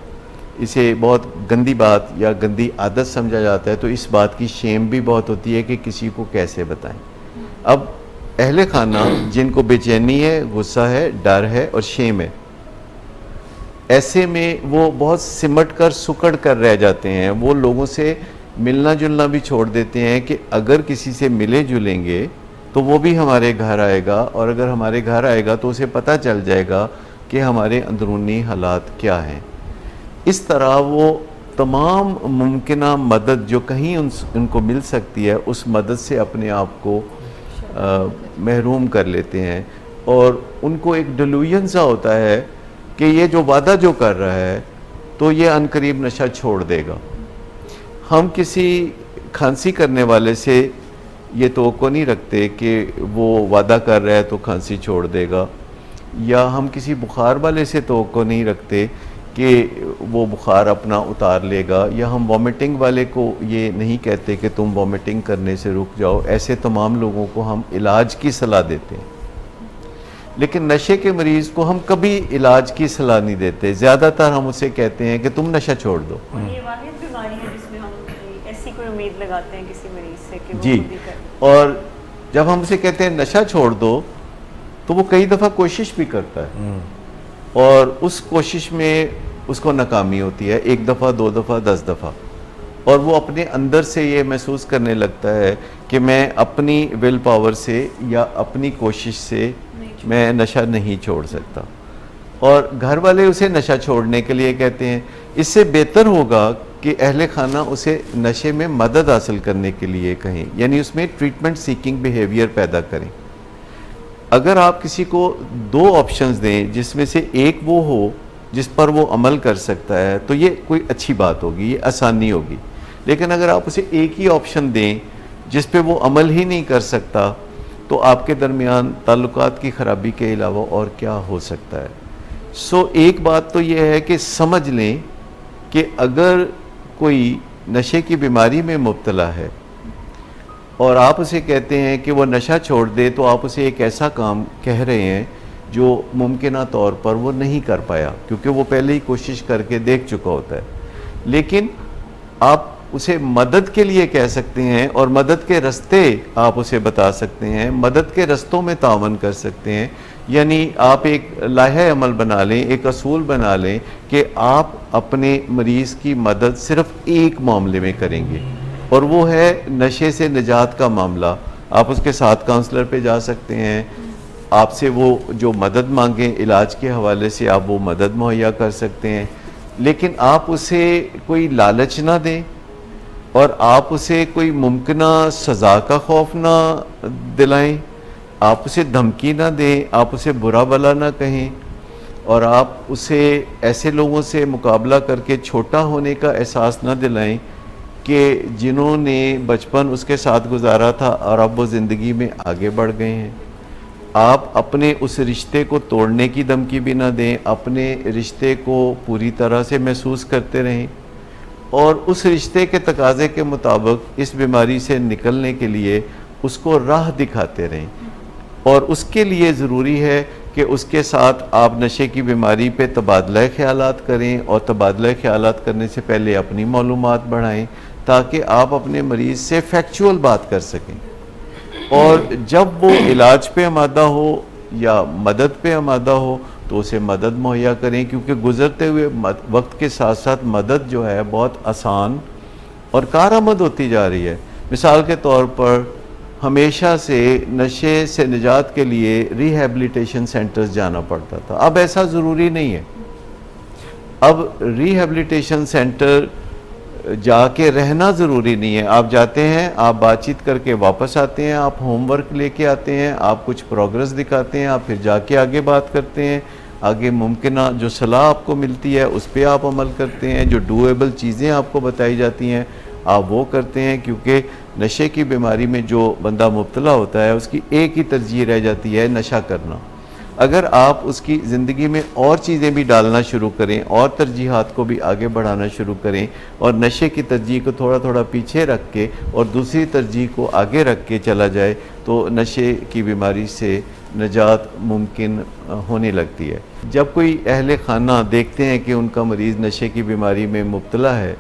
اسے بہت گندی بات یا گندی عادت سمجھا جاتا ہے، تو اس بات کی شیم بھی بہت ہوتی ہے کہ کسی کو کیسے بتائیں۔ اب اہل خانہ جن کو بے چینی ہے، غصہ ہے، ڈر ہے اور شیم ہے، ایسے میں وہ بہت سمٹ کر سکڑ کر رہ جاتے ہیں، وہ لوگوں سے ملنا جلنا بھی چھوڑ دیتے ہیں کہ اگر کسی سے ملے جلیں گے تو وہ بھی ہمارے گھر آئے گا، اور اگر ہمارے گھر آئے گا تو اسے پتہ چل جائے گا کہ ہمارے اندرونی حالات کیا ہیں۔ اس طرح وہ تمام ممکنہ مدد جو کہیں ان کو مل سکتی ہے اس مدد سے اپنے آپ کو محروم کر لیتے ہیں، اور ان کو ایک ڈیلوژن سا ہوتا ہے کہ یہ جو وعدہ جو کر رہا ہے تو یہ عنقریب نشہ چھوڑ دے گا۔ ہم کسی کھانسی کرنے والے سے یہ توقع نہیں رکھتے کہ وہ وعدہ کر رہا ہے تو کھانسی چھوڑ دے گا، یا ہم کسی بخار والے سے توقع نہیں رکھتے کہ وہ بخار اپنا اتار لے گا، یا ہم وامٹنگ والے کو یہ نہیں کہتے کہ تم وامٹنگ کرنے سے رک جاؤ، ایسے تمام لوگوں کو ہم علاج کی صلاح دیتے ہیں. لیکن نشے کے مریض کو ہم کبھی علاج کی صلاح نہیں دیتے، زیادہ تر ہم اسے کہتے ہیں کہ تم نشہ چھوڑ دو. یہ واحد بیماری ہے جس میں ہم ایسی کوئی امید لگاتے ہیں کسی مریض سے کہ وہ جی، خود ہی کرے. اور جب ہم اسے کہتے ہیں نشہ چھوڑ دو تو وہ کئی دفعہ کوشش بھی کرتا ہے، اور اس کوشش میں اس کو ناکامی ہوتی ہے، 1 دفعہ 2 دفعہ 10 دفعہ، اور وہ اپنے اندر سے یہ محسوس کرنے لگتا ہے کہ میں اپنی ول پاور سے یا اپنی کوشش سے میں نشہ نہیں چھوڑ سکتا، اور گھر والے اسے نشہ چھوڑنے کے لیے کہتے ہیں. اس سے بہتر ہوگا کہ اہل خانہ اسے نشے میں مدد حاصل کرنے کے لیے کہیں، یعنی اس میں ٹریٹمنٹ سیکنگ بیہیویئر پیدا کریں. اگر آپ کسی کو 2 آپشنز دیں جس میں سے ایک وہ ہو جس پر وہ عمل کر سکتا ہے تو یہ کوئی اچھی بات ہوگی، یہ آسانی ہوگی. لیکن اگر آپ اسے ایک ہی آپشن دیں جس پہ وہ عمل ہی نہیں کر سکتا تو آپ کے درمیان تعلقات کی خرابی کے علاوہ اور کیا ہو سکتا ہے. ایک بات تو یہ ہے کہ سمجھ لیں کہ اگر کوئی نشے کی بیماری میں مبتلا ہے اور آپ اسے کہتے ہیں کہ وہ نشہ چھوڑ دے، تو آپ اسے ایک ایسا کام کہہ رہے ہیں جو ممکنہ طور پر وہ نہیں کر پایا، کیونکہ وہ پہلے ہی کوشش کر کے دیکھ چکا ہوتا ہے. لیکن آپ اسے مدد کے لیے کہہ سکتے ہیں، اور مدد کے رستے آپ اسے بتا سکتے ہیں، مدد کے رستوں میں تعاون کر سکتے ہیں. یعنی آپ ایک لائحہ عمل بنا لیں، ایک اصول بنا لیں کہ آپ اپنے مریض کی مدد صرف ایک معاملے میں کریں گے، اور وہ ہے نشے سے نجات کا معاملہ. آپ اس کے ساتھ کاؤنسلر پہ جا سکتے ہیں، آپ سے وہ جو مدد مانگیں علاج کے حوالے سے آپ وہ مدد مہیا کر سکتے ہیں. لیکن آپ اسے کوئی لالچ نہ دیں، اور آپ اسے کوئی ممکنہ سزا کا خوف نہ دلائیں، آپ اسے دھمکی نہ دیں، آپ اسے برا بلا نہ کہیں، اور آپ اسے ایسے لوگوں سے مقابلہ کر کے چھوٹا ہونے کا احساس نہ دلائیں کہ جنہوں نے بچپن اس کے ساتھ گزارا تھا اور اب وہ زندگی میں آگے بڑھ گئے ہیں. آپ اپنے اس رشتے کو توڑنے کی دھمکی بھی نہ دیں، اپنے رشتے کو پوری طرح سے محسوس کرتے رہیں، اور اس رشتے کے تقاضے کے مطابق اس بیماری سے نکلنے کے لیے اس کو راہ دکھاتے رہیں. اور اس کے لیے ضروری ہے کہ اس کے ساتھ آپ نشے کی بیماری پہ تبادلہ خیالات کریں، اور تبادلہ خیالات کرنے سے پہلے اپنی معلومات بڑھائیں تاکہ آپ اپنے مریض سے فیکچول بات کر سکیں. اور جب وہ علاج پہ آمادہ ہو یا مدد پہ آمادہ ہو تو اسے مدد مہیا کریں، کیونکہ گزرتے ہوئے وقت کے ساتھ ساتھ مدد جو ہے بہت آسان اور کارآمد ہوتی جا رہی ہے. مثال کے طور پر ہمیشہ سے نشے سے نجات کے لیے ریہیبلیٹیشن سینٹرز جانا پڑتا تھا، اب ایسا ضروری نہیں ہے. اب ریہیبلیٹیشن سینٹر جا کے رہنا ضروری نہیں ہے. آپ جاتے ہیں، آپ بات چیت کر کے واپس آتے ہیں، آپ ہوم ورک لے کے آتے ہیں، آپ کچھ پروگرس دکھاتے ہیں، آپ پھر جا کے آگے بات کرتے ہیں، آگے ممکنہ جو صلاح آپ کو ملتی ہے اس پہ آپ عمل کرتے ہیں، جو ڈویبل چیزیں آپ کو بتائی جاتی ہیں آپ وہ کرتے ہیں. کیونکہ نشے کی بیماری میں جو بندہ مبتلا ہوتا ہے اس کی ایک ہی ترجیح رہ جاتی ہے، نشہ کرنا. اگر آپ اس کی زندگی میں اور چیزیں بھی ڈالنا شروع کریں اور ترجیحات کو بھی آگے بڑھانا شروع کریں اور نشے کی ترجیح کو تھوڑا تھوڑا پیچھے رکھ کے اور دوسری ترجیح کو آگے رکھ کے چلا جائے تو نشے کی بیماری سے نجات ممکن ہونے لگتی ہے. جب کوئی اہل خانہ دیکھتے ہیں کہ ان کا مریض نشے کی بیماری میں مبتلا ہے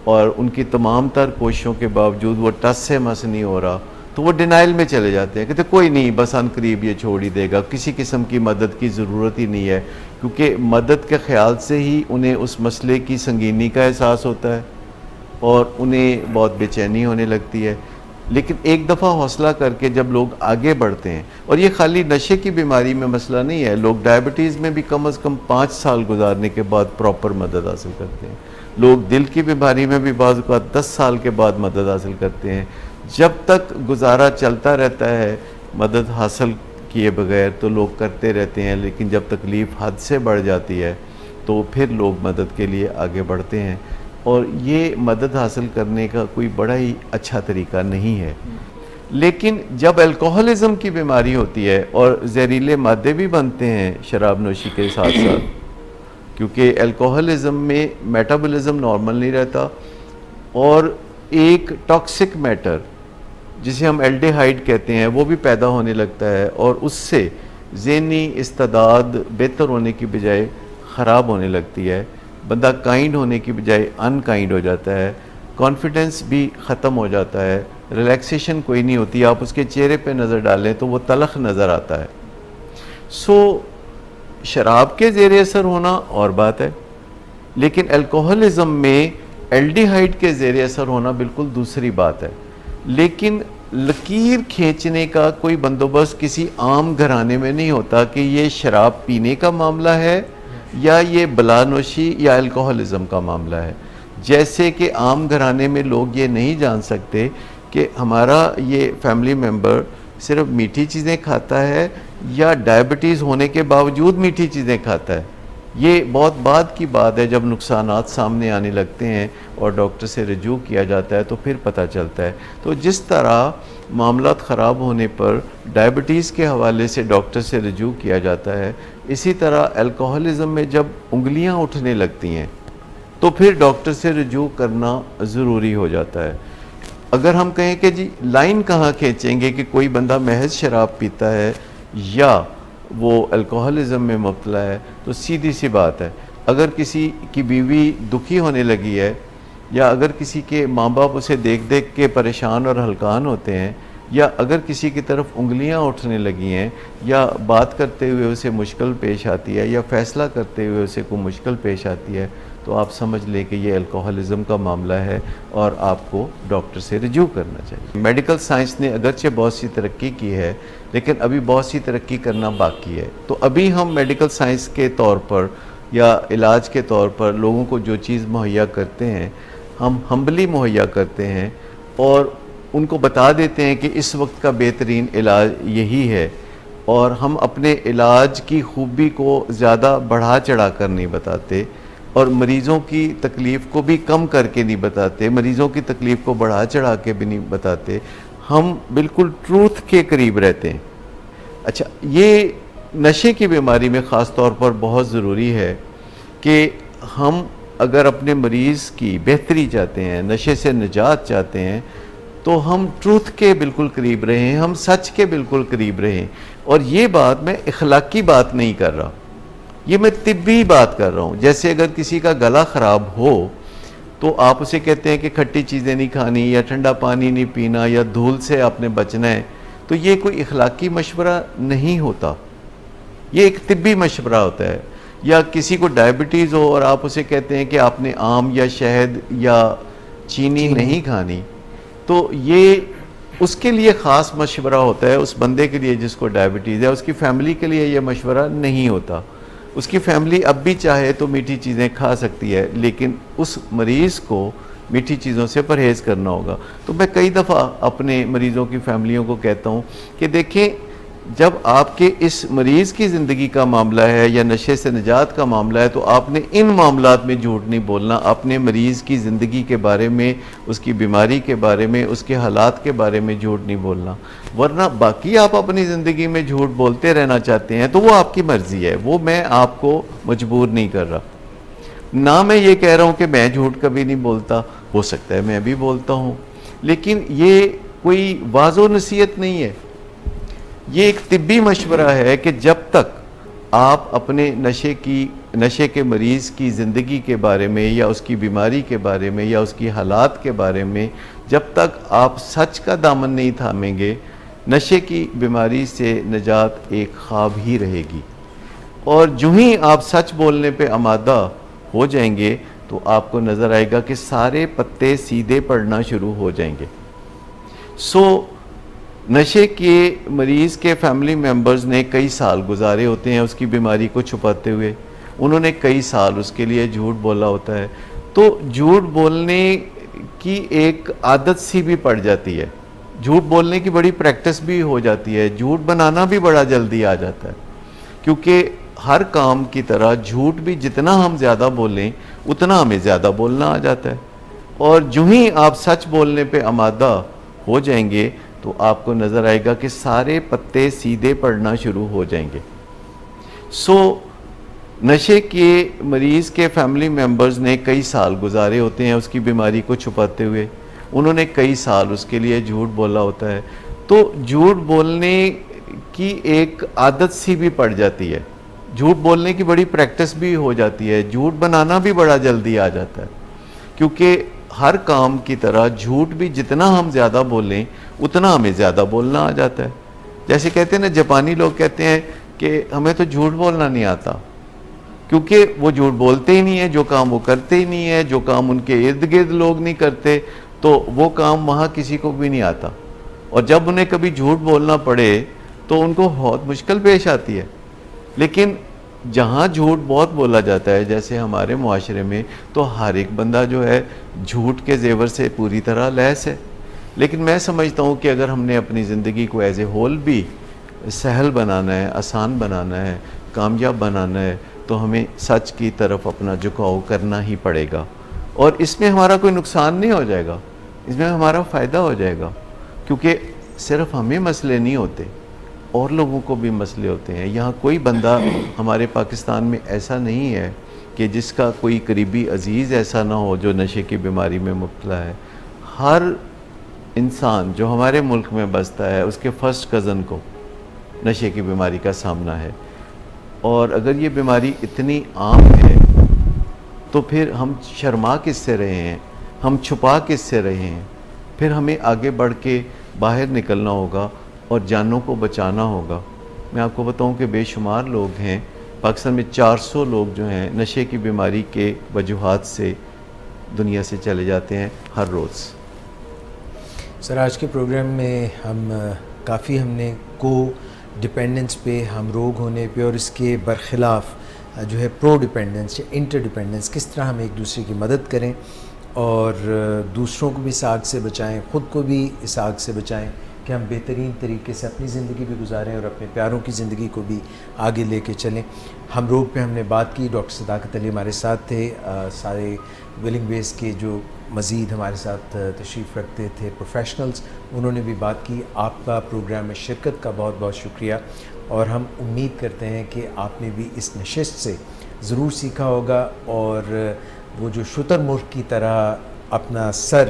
اور ان کی تمام تر کوششوں کے باوجود وہ ٹس سے مس نہیں ہو رہا تو وہ ڈینائل میں چلے جاتے ہیں، کہتے کوئی نہیں، بس ان قریب یہ چھوڑ ہی دے گا، کسی قسم کی مدد کی ضرورت ہی نہیں ہے. کیونکہ مدد کے خیال سے ہی انہیں اس مسئلے کی سنگینی کا احساس ہوتا ہے اور انہیں بہت بے چینی ہونے لگتی ہے. لیکن ایک دفعہ حوصلہ کر کے جب لوگ آگے بڑھتے ہیں، اور یہ خالی نشے کی بیماری میں مسئلہ نہیں ہے، لوگ ڈائبٹیز میں بھی کم از کم 5 سال گزارنے کے بعد پراپر مدد حاصل کرتے ہیں، لوگ دل کی بیماری میں بھی بعض اوقات 10 سال کے بعد مدد حاصل کرتے ہیں. جب تک گزارا چلتا رہتا ہے مدد حاصل کیے بغیر تو لوگ کرتے رہتے ہیں، لیکن جب تکلیف حد سے بڑھ جاتی ہے تو پھر لوگ مدد کے لیے آگے بڑھتے ہیں. اور یہ مدد حاصل کرنے کا کوئی بڑا ہی اچھا طریقہ نہیں ہے. لیکن جب الکوہلزم کی بیماری ہوتی ہے اور زہریلے مادے بھی بنتے ہیں شراب نوشی کے ساتھ ساتھ، کیونکہ الکوہلزم میں میٹابولزم نارمل نہیں رہتا اور ایک ٹاکسک میٹر جسے ہم الڈیہائیڈ کہتے ہیں وہ بھی پیدا ہونے لگتا ہے اور اس سے ذہنی استعداد بہتر ہونے کی بجائے خراب ہونے لگتی ہے، بندہ کائنڈ ہونے کی بجائے ان کائنڈ ہو جاتا ہے، کانفیڈنس بھی ختم ہو جاتا ہے، ریلیکسیشن کوئی نہیں ہوتی، آپ اس کے چہرے پہ نظر ڈالیں تو وہ تلخ نظر آتا ہے۔ شراب کے زیر اثر ہونا اور بات ہے، لیکن الکوہلزم میں الڈیہائیڈ کے زیر اثر ہونا بالکل دوسری بات ہے۔ لیکن لکیر کھینچنے کا کوئی بندوبست کسی عام گھرانے میں نہیں ہوتا کہ یہ شراب پینے کا معاملہ ہے یا یہ بلا نوشی یا الکوہلزم کا معاملہ ہے۔ جیسے کہ عام گھرانے میں لوگ یہ نہیں جان سکتے کہ ہمارا یہ فیملی ممبر صرف میٹھی چیزیں کھاتا ہے یا ڈائبٹیز ہونے کے باوجود میٹھی چیزیں کھاتا ہے۔ یہ بہت بعد کی بات ہے، جب نقصانات سامنے آنے لگتے ہیں اور ڈاکٹر سے رجوع کیا جاتا ہے تو پھر پتہ چلتا ہے۔ تو جس طرح معاملات خراب ہونے پر ڈائبٹیز کے حوالے سے ڈاکٹر سے رجوع کیا جاتا ہے، اسی طرح الکوہلزم میں جب انگلیاں اٹھنے لگتی ہیں تو پھر ڈاکٹر سے رجوع کرنا ضروری ہو جاتا ہے۔ اگر ہم کہیں کہ جی لائن کہاں کھینچیں گے کہ کوئی بندہ محض شراب پیتا ہے یا وہ الکوہلزم میں مبتلا ہے، تو سیدھی سی بات ہے، اگر کسی کی بیوی دکھی ہونے لگی ہے یا اگر کسی کے ماں باپ اسے دیکھ دیکھ کے پریشان اور ہلکان ہوتے ہیں یا اگر کسی کی طرف انگلیاں اٹھنے لگی ہیں یا بات کرتے ہوئے اسے مشکل پیش آتی ہے یا فیصلہ کرتے ہوئے اسے کوئی مشکل پیش آتی ہے، تو آپ سمجھ لیں کہ یہ الکوہلزم کا معاملہ ہے اور آپ کو ڈاکٹر سے رجوع کرنا چاہیے۔ میڈیکل سائنس نے اگرچہ بہت سی ترقی کی ہے لیکن ابھی بہت سی ترقی کرنا باقی ہے، تو ابھی ہم میڈیکل سائنس کے طور پر یا علاج کے طور پر لوگوں کو جو چیز مہیا کرتے ہیں ہم ہمبلی مہیا کرتے ہیں اور ان کو بتا دیتے ہیں کہ اس وقت کا بہترین علاج یہی ہے، اور ہم اپنے علاج کی خوبی کو زیادہ بڑھا چڑھا کر نہیں بتاتے اور مریضوں کی تکلیف کو بھی کم کر کے نہیں بتاتے، مریضوں کی تکلیف کو بڑھا چڑھا کے بھی نہیں بتاتے، ہم بالکل ٹروتھ کے قریب رہتے ہیں۔ اچھا، یہ نشے کی بیماری میں خاص طور پر بہت ضروری ہے کہ ہم اگر اپنے مریض کی بہتری چاہتے ہیں، نشے سے نجات چاہتے ہیں، تو ہم ٹروتھ کے بالکل قریب رہیں، ہم سچ کے بالکل قریب رہیں۔ اور یہ بات میں اخلاقی بات نہیں کر رہا، یہ میں طبی بات کر رہا ہوں۔ جیسے اگر کسی کا گلا خراب ہو تو آپ اسے کہتے ہیں کہ کھٹی چیزیں نہیں کھانی یا ٹھنڈا پانی نہیں پینا یا دھول سے آپ نے بچنا ہے، تو یہ کوئی اخلاقی مشورہ نہیں ہوتا، یہ ایک طبی مشورہ ہوتا ہے۔ یا کسی کو ڈائبٹیز ہو اور آپ اسے کہتے ہیں کہ آپ نے آم یا شہد یا چینی نہیں کھانی، تو یہ اس کے لیے خاص مشورہ ہوتا ہے، اس بندے کے لیے جس کو ڈائبٹیز ہے۔ اس کی فیملی کے لیے یہ مشورہ نہیں ہوتا۔ اس کی فیملی اب بھی چاہے تو میٹھی چیزیں کھا سکتی ہے، لیکن اس مریض کو میٹھی چیزوں سے پرہیز کرنا ہوگا۔ تو میں کئی دفعہ اپنے مریضوں کی فیملیوں کو کہتا ہوں کہ دیکھیں، جب آپ کے اس مریض کی زندگی کا معاملہ ہے یا نشے سے نجات کا معاملہ ہے تو آپ نے ان معاملات میں جھوٹ نہیں بولنا، اپنے مریض کی زندگی کے بارے میں، اس کی بیماری کے بارے میں، اس کے حالات کے بارے میں جھوٹ نہیں بولنا۔ ورنہ باقی آپ اپنی زندگی میں جھوٹ بولتے رہنا چاہتے ہیں تو وہ آپ کی مرضی ہے، وہ میں آپ کو مجبور نہیں کر رہا۔ نہ میں یہ کہہ رہا ہوں کہ میں جھوٹ کبھی نہیں بولتا، ہو سکتا ہے میں بھی بولتا ہوں، لیکن یہ کوئی واضح و نصیحت نہیں ہے، یہ ایک طبی مشورہ ہے کہ جب تک آپ اپنے نشے کے مریض کی زندگی کے بارے میں یا اس کی بیماری کے بارے میں یا اس کی حالات کے بارے میں جب تک آپ سچ کا دامن نہیں تھامیں گے، نشے کی بیماری سے نجات ایک خواب ہی رہے گی۔ اور جو ہی آپ سچ بولنے پہ آمادہ ہو جائیں گے تو آپ کو نظر آئے گا کہ سارے پتے سیدھے پڑنا شروع ہو جائیں گے۔ نشے کے مریض کے فیملی ممبرز نے کئی سال گزارے ہوتے ہیں اس کی بیماری کو چھپاتے ہوئے، انہوں نے کئی سال اس کے لیے جھوٹ بولا ہوتا ہے، تو جھوٹ بولنے کی ایک عادت سی بھی پڑ جاتی ہے، جھوٹ بولنے کی بڑی پریکٹس بھی ہو جاتی ہے، جھوٹ بنانا بھی بڑا جلدی آ جاتا ہے، کیونکہ ہر کام کی طرح جھوٹ بھی جتنا ہم زیادہ بولیں اتنا ہمیں زیادہ بولنا آ جاتا ہے، اور جو ہی آپ سچ بولنے پہ آمادہ ہو جائیں گے تو آپ کو نظر آئے گا کہ سارے پتے سیدھے پڑنا شروع ہو جائیں گے۔ نشے کے مریض کے فیملی ممبرز نے کئی سال گزارے ہوتے ہیں اس کی بیماری کو چھپاتے ہوئے، انہوں نے کئی سال اس کے لیے جھوٹ بولا ہوتا ہے، تو جھوٹ بولنے کی ایک عادت سی بھی پڑ جاتی ہے، جھوٹ بولنے کی بڑی پریکٹس بھی ہو جاتی ہے، جھوٹ بنانا بھی بڑا جلدی آ جاتا ہے، کیونکہ ہر کام کی طرح جھوٹ بھی جتنا ہم زیادہ بولیں اتنا ہمیں زیادہ بولنا آ جاتا ہے. جیسے کہتے ہیں نا، جاپانی لوگ کہتے ہیں کہ ہمیں تو جھوٹ بولنا نہیں آتا، کیونکہ وہ جھوٹ بولتے ہی نہیں ہیں، جو کام وہ کرتے ہی نہیں ہیں، جو کام ان کے ارد گرد لوگ نہیں کرتے تو وہ کام وہاں کسی کو بھی نہیں آتا، اور جب انہیں کبھی جھوٹ بولنا پڑے تو ان کو بہت مشکل پیش آتی ہے. لیکن جہاں جھوٹ بہت بولا جاتا ہے جیسے ہمارے معاشرے میں، تو ہر ایک بندہ جو ہے جھوٹ کے زیور سے پوری طرح لیس ہے. لیکن میں سمجھتا ہوں کہ اگر ہم نے اپنی زندگی کو ایز اے ہول بھی سہل بنانا ہے، آسان بنانا ہے، کامیاب بنانا ہے، تو ہمیں سچ کی طرف اپنا جھکاؤ کرنا ہی پڑے گا. اور اس میں ہمارا کوئی نقصان نہیں ہو جائے گا، اس میں ہمارا فائدہ ہو جائے گا، کیونکہ صرف ہمیں مسئلے نہیں ہوتے، اور لوگوں کو بھی مسئلے ہوتے ہیں. یہاں کوئی بندہ ہمارے پاکستان میں ایسا نہیں ہے کہ جس کا کوئی قریبی عزیز ایسا نہ ہو جو نشے کی بیماری میں مبتلا ہے. ہر انسان جو ہمارے ملک میں بستا ہے اس کے فرسٹ کزن کو نشے کی بیماری کا سامنا ہے. اور اگر یہ بیماری اتنی عام ہے تو پھر ہم شرما کس سے رہے ہیں، ہم چھپا کس سے رہے ہیں؟ پھر ہمیں آگے بڑھ کے باہر نکلنا ہوگا اور جانوں کو بچانا ہوگا. میں آپ کو بتاؤں کہ بے شمار لوگ ہیں پاکستان میں، 400 لوگ جو ہیں نشے کی بیماری کے وجوہات سے دنیا سے چلے جاتے ہیں ہر روز. سر، آج کے پروگرام میں ہم نے کو ڈپینڈنس پہ، ہم روگ ہونے پہ اور اس کے برخلاف جو ہے پرو ڈپینڈنس یا انٹر ڈپینڈنس، کس طرح ہم ایک دوسرے کی مدد کریں اور دوسروں کو بھی اس آگ سے بچائیں، خود کو بھی اس آگ سے بچائیں کہ ہم بہترین طریقے سے اپنی زندگی بھی گزاریں اور اپنے پیاروں کی زندگی کو بھی آگے لے کے چلیں. ہم روگ پہ ہم نے بات کی، ڈاکٹر صداقت علی ہمارے ساتھ تھے، سارے ولنگ ویز کے جو مزید ہمارے ساتھ تشریف رکھتے تھے پروفیشنلز، انہوں نے بھی بات کی. آپ کا پروگرام میں شرکت کا بہت بہت شکریہ، اور ہم امید کرتے ہیں کہ آپ نے بھی اس نشست سے ضرور سیکھا ہوگا، اور وہ جو شتر مرغ کی طرح اپنا سر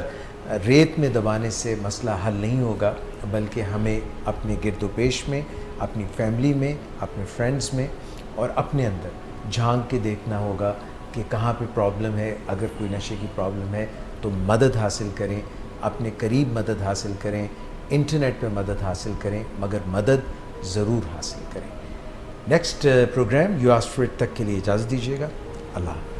ریت میں دبانے سے مسئلہ حل نہیں ہوگا، بلکہ ہمیں اپنے گرد و پیش میں، اپنی فیملی میں، اپنے فرینڈز میں اور اپنے اندر جھانک کے دیکھنا ہوگا کہ کہاں پہ پرابلم ہے. اگر کوئی نشے کی پرابلم ہے تو مدد حاصل کریں، اپنے قریب مدد حاصل کریں، انٹرنیٹ پہ مدد حاصل کریں، مگر مدد ضرور حاصل کریں. Next program you ask for it تک کے لیے اجازت دیجیے گا. اللہ حافظ.